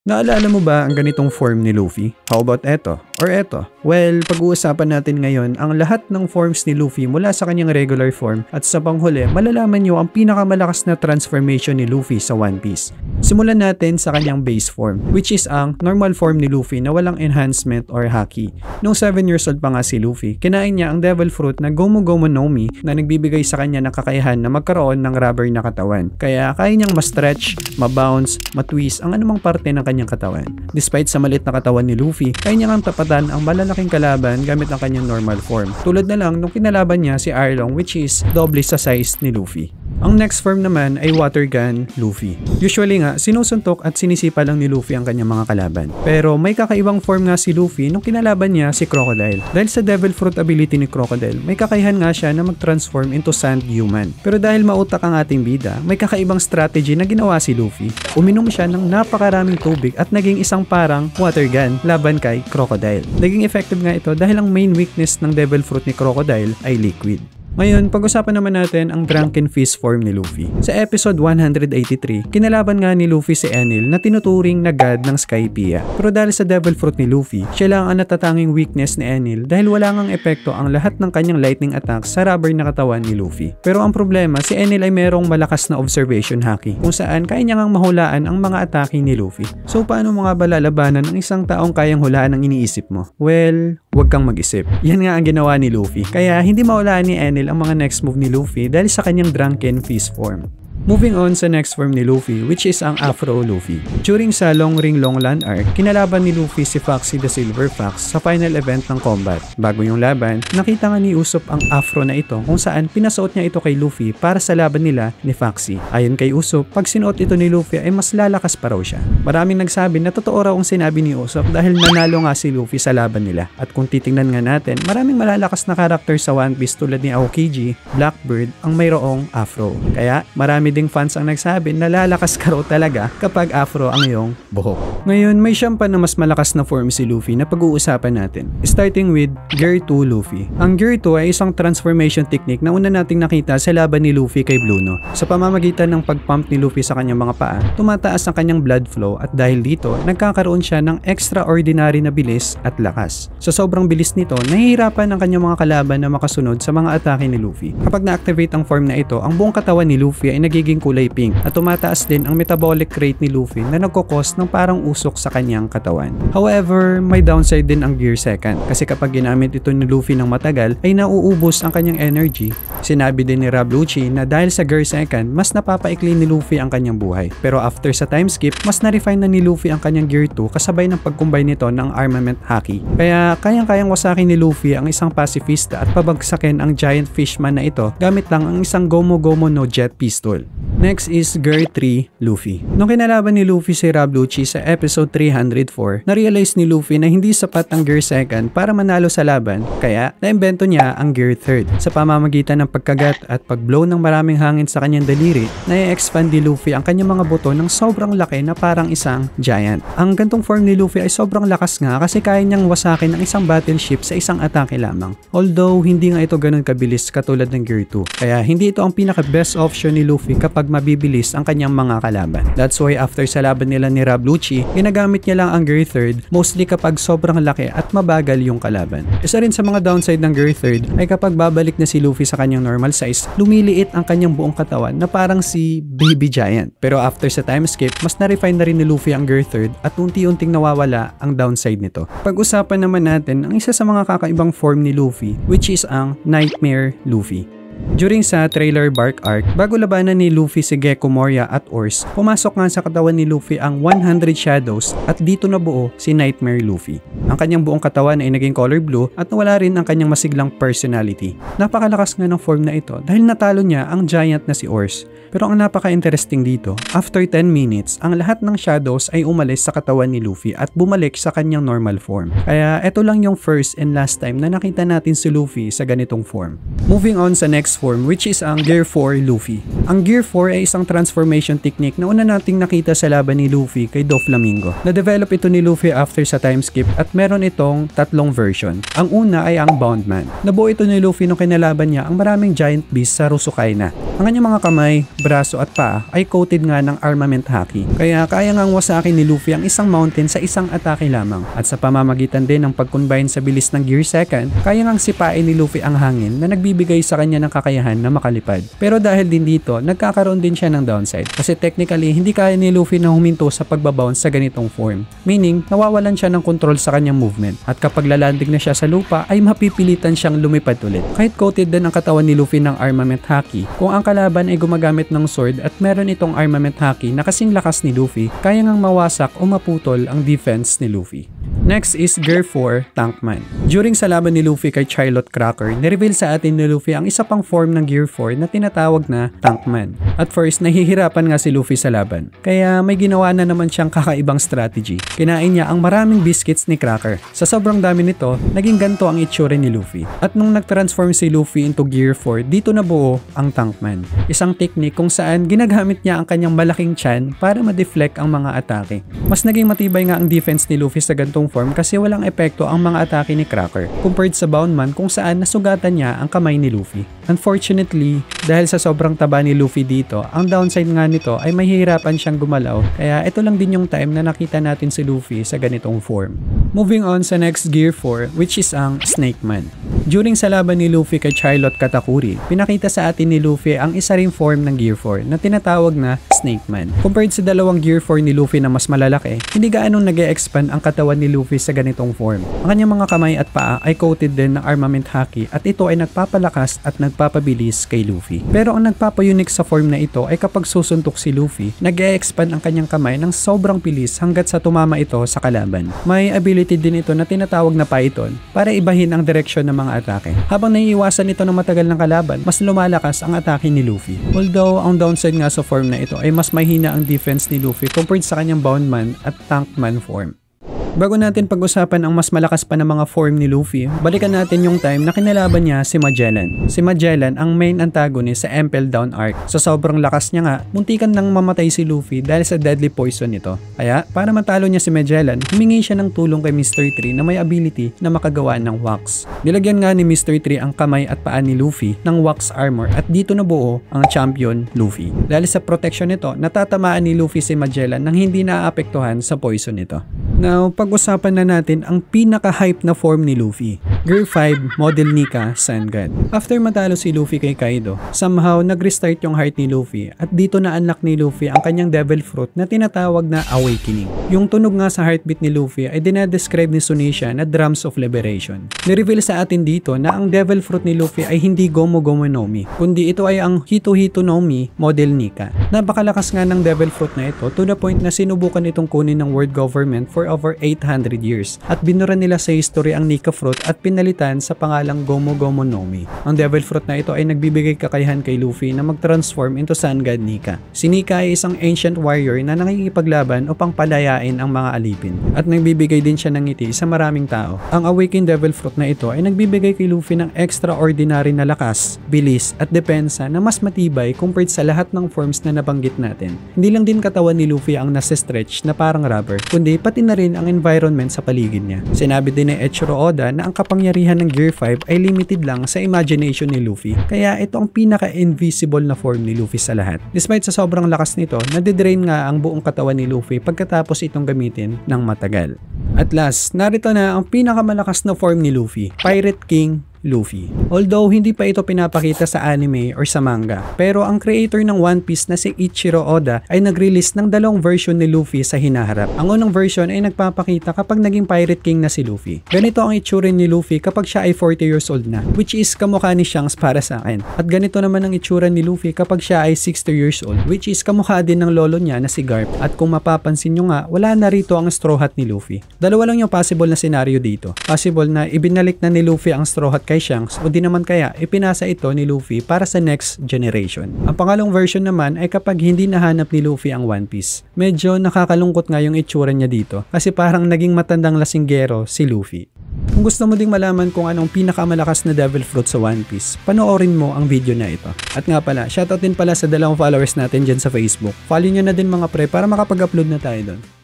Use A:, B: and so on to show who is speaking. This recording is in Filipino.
A: Naalala mo ba ang ganitong form ni Luffy? How about eto? Or eto? Well, pag-uusapan natin ngayon ang lahat ng forms ni Luffy mula sa kanyang regular form at sa panghuli, malalaman nyo ang pinakamalakas na transformation ni Luffy sa One Piece. Simulan natin sa kanyang base form, which is ang normal form ni Luffy na walang enhancement or haki. Noong 7 years old pa nga si Luffy, kinain niya ang devil fruit na Gomu Gomu no Mi na nagbibigay sa kanya ng kakayahan na magkaroon ng rubber na katawan. Kaya kaya niyang ma-stretch, ma-bounce, ma-twist ang anumang parte ng kanyang katawan. Despite sa maliit na katawan ni Luffy, kaya niya ang tapatan ang malalaking kalaban gamit ang kanyang normal form. Tulad na lang nung kinalaban niya si Arlong, which is doble sa size ni Luffy. Ang next form naman ay Water Gun Luffy. Usually nga, sinusuntok at sinisipa lang ni Luffy ang kanyang mga kalaban. Pero may kakaibang form nga si Luffy nung kinalaban niya si Crocodile. Dahil sa Devil Fruit ability ni Crocodile, may kakayahan nga siya na mag-transform into Sand Human. Pero dahil mautak ang ating bida, may kakaibang strategy na ginawa si Luffy. Uminom siya ng napakaraming tubig at naging isang parang water gun laban kay Crocodile. Naging effective nga ito dahil ang main weakness ng Devil Fruit ni Crocodile ay liquid. Ngayon, pag-usapan naman natin ang Drunken Fist form ni Luffy. Sa episode 183, kinalaban nga ni Luffy si Enel na tinuturing na god ng Skypiea. Pero dahil sa Devil Fruit ni Luffy, siya lang ang natatanging weakness ni Enel dahil wala ngang epekto ang lahat ng kanyang lightning attacks sa rubber na katawan ni Luffy. Pero ang problema, si Enel ay merong malakas na observation haki kung saan kaya niya ngang mahulaan ang mga atake ni Luffy. So paano mo nga ba lalabanan ang isang taong kayang hulaan ang iniisip mo? Well, huwag kang mag-isip. Yan nga ang ginawa ni Luffy. Kaya hindi mahulaan ni Enel ang mga next move ni Luffy dahil sa kanyang Drunken Fist form. Moving on sa next form ni Luffy, which is ang Afro Luffy. During sa Long Ring Long Land arc, kinalaban ni Luffy si Foxy the Silver Fox sa final event ng combat. Bago yung laban, nakita nga ni Usopp ang Afro na ito kung saan pinasuot niya ito kay Luffy para sa laban nila ni Foxy. Ayon kay Usopp, pag sinuot ito ni Luffy ay mas lalakas pa raw siya. Maraming nagsabi na totoo raw ang sinabi ni Usopp dahil nanalo nga si Luffy sa laban nila. At kung titingnan nga natin, maraming malalakas na karakter sa One Piece tulad ni Aokiji, Blackbird ang mayroong Afro. Kaya marami ding fans ang nagsabi na lalakas ka raw talaga kapag afro ang iyong buhok. Ngayon, may siyam pa na mas malakas na form si Luffy na pag-uusapan natin. Starting with Gear 2 Luffy. Ang Gear 2 ay isang transformation technique na una nating nakita sa laban ni Luffy kay Bluno. Sa pamamagitan ng pag-pump ni Luffy sa kanyang mga paa, tumataas ang kanyang blood flow at dahil dito, nagkakaroon siya ng extraordinary na bilis at lakas. Sa sobrang bilis nito, nahihirapan ang kanyang mga kalaban na makasunod sa mga atake ni Luffy. Kapag na-activate ang form na ito, ang buong katawan ni Luffy ay nagiging kulay pink at tumataas din ang metabolic rate ni Luffy na nagkukos ng parang usok sa kanyang katawan. However, may downside din ang Gear 2 kasi kapag ginamit ito ni Luffy ng matagal ay nauubos ang kanyang energy. Sinabi din ni Rob Lucci na dahil sa Gear 2, mas napapaikli ni Luffy ang kanyang buhay. Pero after sa time skip, mas na-refine na ni Luffy ang kanyang Gear 2 kasabay ng pag-combine nito ng armament haki. Kaya kayang-kayang wasakin ni Luffy ang isang pacifista at pabagsakin ang giant fishman na ito gamit lang ang isang Gomu Gomu no Jet pistol. Next is Gear 3 Luffy. Nung kinalaban ni Luffy si Rob Lucci sa episode 304, na-realize ni Luffy na hindi sapat ang Gear 2 para manalo sa laban, kaya naimbento niya ang Gear 3. Sa pamamagitan ng pagkagat at pag-blow ng maraming hangin sa kanyang daliri, na-expand ni Luffy ang kanyang mga buto ng sobrang laki na parang isang giant. Ang gantong form ni Luffy ay sobrang lakas nga kasi kaya niyang wasakin ang isang battleship sa isang atake lamang. Although, hindi nga ito ganun kabilis katulad ng Gear 2. Kaya hindi ito ang pinaka-best option ni Luffy kapag mabibilis ang kanyang mga kalaban. That's why after sa laban nila ni Rob Lucci, ginagamit niya lang ang Gear 3 mostly kapag sobrang laki at mabagal yung kalaban. Isa rin sa mga downside ng Gear 3 ay kapag babalik na si Luffy sa kanyang normal size, lumiliit ang kanyang buong katawan na parang si Baby Giant. Pero after sa time skip, mas na-refine na rin ni Luffy ang Gear 3 at unti-unting nawawala ang downside nito. Pag-usapan naman natin ang isa sa mga kakaibang form ni Luffy, which is ang Nightmare Luffy. During sa Trailer Bark arc, bago labanan ni Luffy si Gecko Moria at Ors, pumasok nga sa katawan ni Luffy ang 100 Shadows at dito nabuo si Nightmare Luffy. Ang kanyang buong katawan ay naging color blue at nawala rin ang kanyang masiglang personality. Napakalakas nga ng form na ito dahil natalo niya ang giant na si Ors. Pero ang napaka-interesting dito, after 10 minutes, ang lahat ng shadows ay umalis sa katawan ni Luffy at bumalik sa kanyang normal form. Kaya ito lang yung first and last time na nakita natin si Luffy sa ganitong form. Moving on sa next next form which is ang Gear 4 Luffy. Ang Gear 4 ay isang transformation technique na una nating nakita sa laban ni Luffy kay Doflamingo. Na-develop ito ni Luffy after sa time skip at meron itong tatlong version. Ang una ay ang Boundman. Nabuo ito ni Luffy nung kinalaban niya ang maraming giant beast sa Rusukaina. Ang kanyang mga kamay, braso at paa ay coated nga ng armament haki. Kaya kaya ngang wasakin ni Luffy ang isang mountain sa isang atake lamang. At sa pamamagitan din ng pag-combine sa bilis ng Gear 2, kaya ngang sipain ni Luffy ang hangin na nagbibigay sa kanya ng kakayahan na makalipad. Pero dahil din dito, nagkakaroon din siya ng downside. Kasi technically, hindi kaya ni Luffy na huminto sa pagbabounce sa ganitong form. Meaning, nawawalan siya ng control sa kanyang movement. At kapag lalanding na siya sa lupa, ay mapipilitan siyang lumipad ulit. Kahit coated din ang katawan ni Luffy ng armament haki, kung ang kalaban ay gumagamit ng sword at meron itong armament haki na kasing lakas ni Luffy, kaya ngang mawasak o maputol ang defense ni Luffy. Next is Gear 4 Tankman. During sa laban ni Luffy kay Charlotte Cracker, nireveal sa atin ni Luffy ang isa pang form ng Gear 4 na tinatawag na Tankman. At first, nahihirapan nga si Luffy sa laban. Kaya may ginawa na naman siyang kakaibang strategy. Kinain niya ang maraming biscuits ni Cracker. Sa sobrang dami nito, naging ganto ang itsura ni Luffy. At nung nag-transform si Luffy into Gear 4, dito nabuo ang Tankman. Isang technique kung saan ginagamit niya ang kanyang malaking tiyan para ma-deflect ang mga atake. Mas naging matibay nga ang defense ni Luffy sa gantong form kasi walang epekto ang mga atake ni Cracker compared sa Boundman kung saan nasugatan niya ang kamay ni Luffy. Unfortunately, dahil sa sobrang taba ni Luffy dito, ang downside nga nito ay mahihirapan siyang gumalaw kaya ito lang din yung time na nakita natin si Luffy sa ganitong form. Moving on sa next Gear 4 which is ang Snake Man. During sa laban ni Luffy kay Charlotte Katakuri, pinakita sa atin ni Luffy ang isa ring form ng Gear 4 na tinatawag na Snake Man. Compared sa dalawang Gear 4 ni Luffy na mas malalaki, hindi gaanong nag-e-expand ang katawan ni Luffy sa ganitong form. Ang kanyang mga kamay at paa ay coated din ng armament haki at ito ay nagpapalakas at nagpapabilis kay Luffy. Pero ang nagpapa-unique sa form na ito ay kapag susuntok si Luffy, nag-e-expand ang kanyang kamay ng sobrang bilis hanggat sa tumama ito sa kalaban. May ability din ito na tinatawag na Python para ibahin ang direksyon ng mga atake. Habang naiiwasan ito ng matagal ng kalaban, mas lumalakas ang atake ni Luffy. Although ang downside nga sa form na ito ay mas mahina ang defense ni Luffy compared sa kanyang Boundman at Tankman form. Bago natin pag-usapan ang mas malakas pa na mga form ni Luffy, balikan natin yung time na kinalaban niya si Magellan. Si Magellan ang main antagonist sa Impel Down Arc. Sa sobrang lakas niya nga, muntikan nang mamatay si Luffy dahil sa deadly poison nito. Kaya, para matalo niya si Magellan, humingi siya ng tulong kay Mr. 3 na may ability na makagawa ng wax. Nilagyan nga ni Mr. 3 ang kamay at paa ni Luffy ng wax armor at dito nabuo ang champion Luffy. Dahil sa protection nito, natatamaan ni Luffy si Magellan nang hindi naaapektuhan sa poison nito. Now, pag-usapan na natin ang pinaka-hype na form ni Luffy. Gear 5 Model Nika Sun God. After matalo si Luffy kay Kaido, somehow nag-restart yung heart ni Luffy at dito na-unlock ni Luffy ang kanyang Devil Fruit na tinatawag na Awakening. Yung tunog nga sa heartbeat ni Luffy ay dinadescribe ni Sunisha na Drums of Liberation. Nireveal sa atin dito na ang Devil Fruit ni Luffy ay hindi Gomu Gomu no Mi, kundi ito ay ang Hito Hito no Mi Model Nika. Napakalakas nga ng Devil Fruit na ito to the point na sinubukan itong kunin ng world government for over 800 years at binura nila sa history ang Nika Fruit at pinalitan sa pangalang Gomu Gomu no Mi. Ang Devil Fruit na ito ay nagbibigay kakayahan kay Luffy na mag-transform into Sun God Nika. Si Nika ay isang ancient warrior na nakikipaglaban upang palayain ang mga alipin at nagbibigay din siya ng ngiti sa maraming tao. Ang Awakened Devil Fruit na ito ay nagbibigay kay Luffy ng extraordinary na lakas, bilis at depensa na mas matibay compared sa lahat ng forms na nabanggit natin. Hindi lang din katawan ni Luffy ang nasa-stretch na parang rubber, kundi pati na rin ang environment sa paligid niya. Sinabi din ni Eiichiro Oda na ang kapangyarihan ng Gear 5 ay limited lang sa imagination ni Luffy. Kaya ito ang pinaka-invisible na form ni Luffy sa lahat. Despite sa sobrang lakas nito, nadidrain nga ang buong katawan ni Luffy pagkatapos itong gamitin ng matagal. At last, narito na ang pinakamalakas na form ni Luffy, Pirate King Luffy. Although hindi pa ito pinapakita sa anime or sa manga, pero ang creator ng One Piece na si Eiichiro Oda ay nag-release ng dalawang version ni Luffy sa hinaharap. Ang unang version ay nagpapakita kapag naging Pirate King na si Luffy. Ganito ang itsura ni Luffy kapag siya ay 40 years old na, which is kamukha ni Shanks para sa akin. At ganito naman ang itsura ni Luffy kapag siya ay 60 years old, which is kamukha din ng lolo niya na si Garp. At kung mapapansin nyo nga, wala na rito ang Straw Hat ni Luffy. Dalawa lang yung possible na scenario dito. Possible na ibinalik na ni Luffy ang Straw Hat kay Shanks o di naman kaya ipinasa ito ni Luffy para sa next generation. Ang pangalong version naman ay kapag hindi nahanap ni Luffy ang One Piece. Medyo nakakalungkot nga yung itsura niya dito kasi parang naging matandang lasinggero si Luffy. Kung gusto mo ding malaman kung anong pinakamalakas na Devil Fruit sa One Piece, panoorin mo ang video na ito. At nga pala, shoutout din pala sa 2 followers natin dyan sa Facebook. Follow nyo na din mga pre para makapag-upload na tayo doon.